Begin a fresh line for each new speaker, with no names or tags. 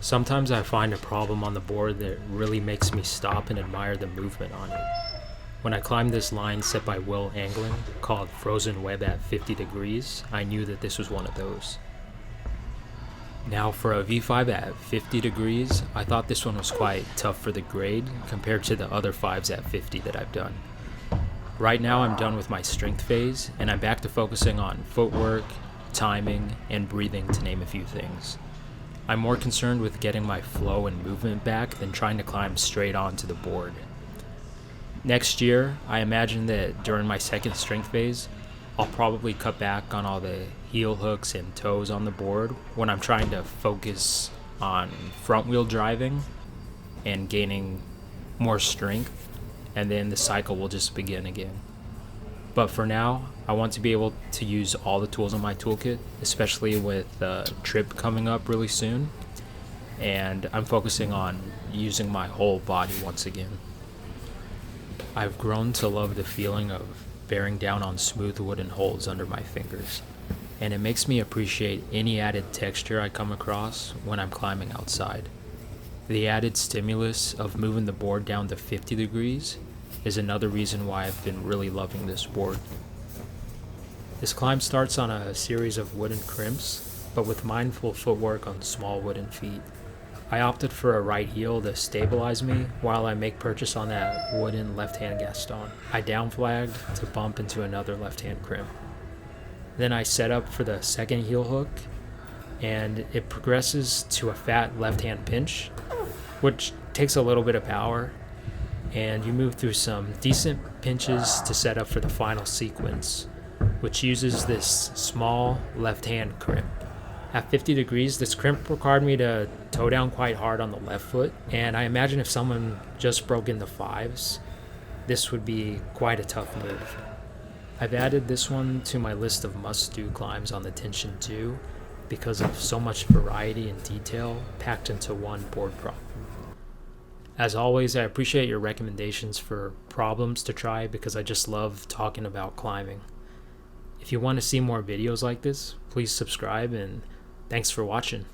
Sometimes I find a problem on the board that really makes me stop and admire the movement on it. When I climbed this line set by Anglin called Frozen Web at 50 degrees, I knew that this was one of those. Now for a V5 at 50 degrees, I thought this one was quite tough for the grade compared to the other 5s at 50 that I've done. Right now I'm done with my strength phase and I'm back to focusing on footwork, timing, and breathing to name a few things. I'm more concerned with getting my flow and movement back than trying to climb straight onto the board. Next year, I imagine that during my second strength phase, I'll probably cut back on all the heel hooks and toes on the board when I'm trying to focus on front wheel driving and gaining more strength, and then the cycle will just begin again. But for now, I want to be able to use all the tools in my toolkit, especially with the trip coming up really soon, and I'm focusing on using my whole body once again. I've grown to love the feeling of bearing down on smooth wooden holes under my fingers, and it makes me appreciate any added texture I come across when I'm climbing outside. The added stimulus of moving the board down to 50 degrees is another reason why I've been really loving this board. This climb starts on a series of wooden crimps, but with mindful footwork on small wooden feet. I opted for a right heel to stabilize me while I make purchase on that wooden left-hand Gaston. I downflagged to bump into another left-hand crimp. Then I set up for the second heel hook, and it progresses to a fat left-hand pinch, which takes a little bit of power, and you move through some decent pinches to set up for the final sequence, which uses this small left-hand crimp. At 50 degrees, this crimp required me to toe down quite hard on the left foot, and I imagine if someone just broke into 5s, this would be quite a tough move. I've added this one to my list of must-do climbs on the Tension 2 because of so much variety and detail packed into one board problem. As always, I appreciate your recommendations for problems to try because I just love talking about climbing. If you want to see more videos like this, please subscribe, and thanks for watching.